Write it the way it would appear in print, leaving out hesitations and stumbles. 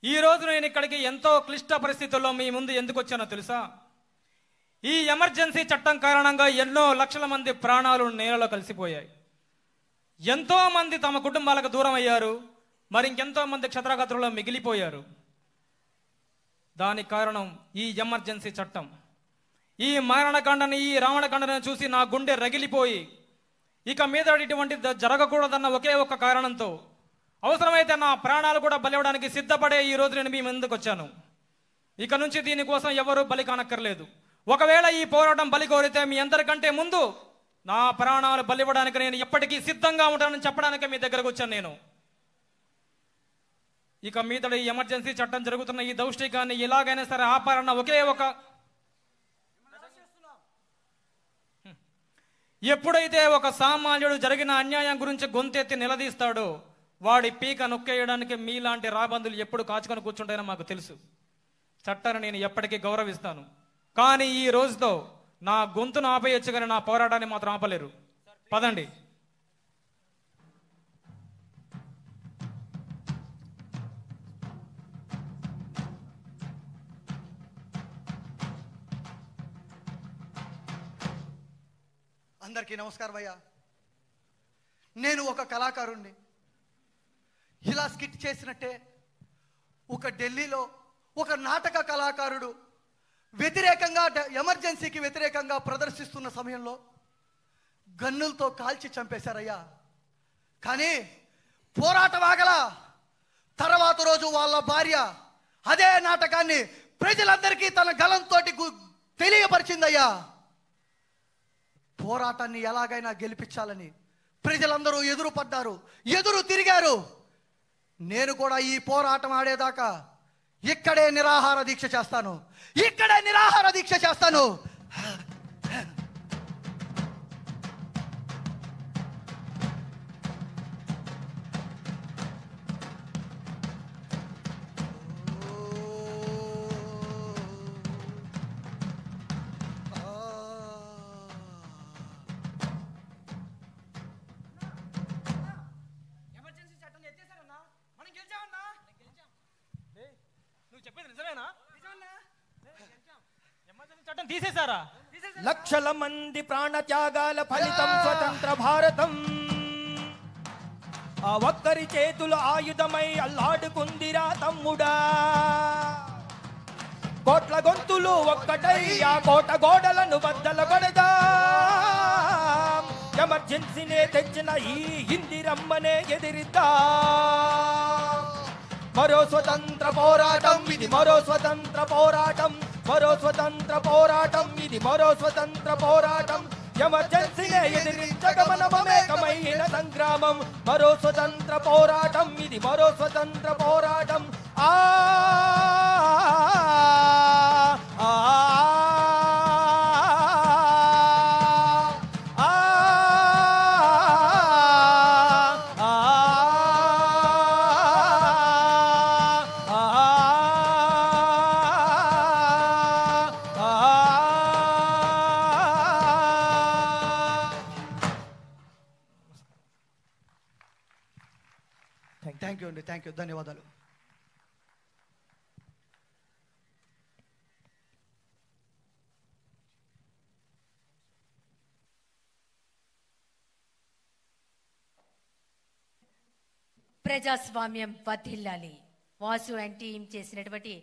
ఈ రోజు నేను ఇక్కడికి ఎంతో క్లిష్ట పరిస్థితుల్లో మీ ముందు ఎందుకు వచ్చానో తెలుసా? ఈ ఎమర్జెన్సీ చట్టం కారణంగా ఎన్నో లక్షల మంది ప్రాణాలు నేలలో కలిసిపోయాయి. ఎంతో మంది తమ కుటుంబాలకు దూరం అయ్యారు. మరి ఇంకెంతో మంది క్షతగాత్రుల్లో మిగిలిపోయారు. దానికి కారణం ఈ ఎమర్జెన్సీ చట్టం. ఈ మారణకాండని, ఈ రావణకాండను చూసి నా గుండె రగిలిపోయి ఇక మీద ఇటువంటి జరగకూడదన్న ఒకే ఒక్క కారణంతో అవసరమైతే నా ప్రాణాలు కూడా బలివ్వడానికి సిద్ధపడే ఈ రోజు నేను మీ ముందుకు వచ్చాను. ఇక నుంచి దీనికోసం ఎవరు బలి కానక్కర్లేదు. ఒకవేళ ఈ పోరాటం బలి కోరితే మీ అందరికంటే ముందు నా ప్రాణాలు బలివ్వడానికి నేను ఎప్పటికీ సిద్ధంగా ఉంటానని చెప్పడానికి మీ దగ్గరకు వచ్చాను నేను. ఇక మీదట ఈ ఎమర్జెన్సీ చట్టం జరుగుతున్న ఈ దౌష్టికాన్ని ఎలాగైనా సరే ఆపాలన్న ఒకే ఒక, ఎప్పుడైతే ఒక సామాన్యుడు జరిగిన అన్యాయం గురించి గొంతెత్తి నిలదీస్తాడో వాడి పీక నొక్కేయడానికి మీలాంటి రాబందులు ఎప్పుడు కాచుకొని కూర్చుంటాయని మాకు తెలుసు. చట్టాన్ని నేను ఎప్పటికీ గౌరవిస్తాను. కానీ ఈ రోజుతో నా గొంతును ఆపేయచ్చు, కానీ నా పోరాటాన్ని మాత్రం ఆపలేరు. పదండి. అందరికీ నమస్కారం అయ్యా. నేను ఒక కళాకారుణ్ణి. ఇలా స్కిట్ చేసినట్టే ఒక ఢిల్లీలో ఒక నాటక కళాకారుడు వ్యతిరేకంగా, ఎమర్జెన్సీకి వ్యతిరేకంగా ప్రదర్శిస్తున్న సమయంలో గన్నులతో కాల్చి చంపేశారయ్యా. కానీ పోరాటం ఆగల. తర్వాత రోజు వాళ్ళ భార్య అదే నాటకాన్ని ప్రజలందరికీ తన గలంతో తెలియపరిచిందయ్యా. పోరాటాన్ని ఎలాగైనా గెలిపించాలని ప్రజలందరూ ఎదురు పడ్డారు, ఎదురు తిరిగారు. నేను కూడా ఈ పోరాటం ఆడేదాకా ఇక్కడే నిరాహార దీక్ష చేస్తాను. ఇక్కడే నిరాహార దీక్ష చేస్తాను. తీసేశారా? లక్షల మంది ప్రాణ త్యాగాల ఫలితం స్వతంత్ర భారతం. ఆ ఒక్కరి చేతులు ఆయుధమై అల్లాడుకుందిరా తమ్ముడా. కోట్ల గొంతులు ఒక్కటై ఆ కోట గోడలను బద్దల కొడదా. ఎమర్జెన్సీనే తెచ్చిన ఈ ఇందిరమ్మనే ఎదిరిద్దా. మరో స్వతంత్ర పోరాటం ఇది, మరో స్వతంత్ర పోరాటం, మరో స్వతంత్ర పోరాటం ఇది, మరో స్వతంత్ర పోరాటం. ఎమర్జెన్సీనే ఎదిరించగమనమేకమైన సంగ్రామం. మరో స్వతంత్ర పోరాటం ఇది, మరో స్వతంత్ర పోరాటం. ఆ థ్యాంక్ యూ, ధన్యవాదాలు. ప్రజాస్వామ్యం వర్ధిల్లాలి. వాసు అండ్ టీం చేసినటువంటి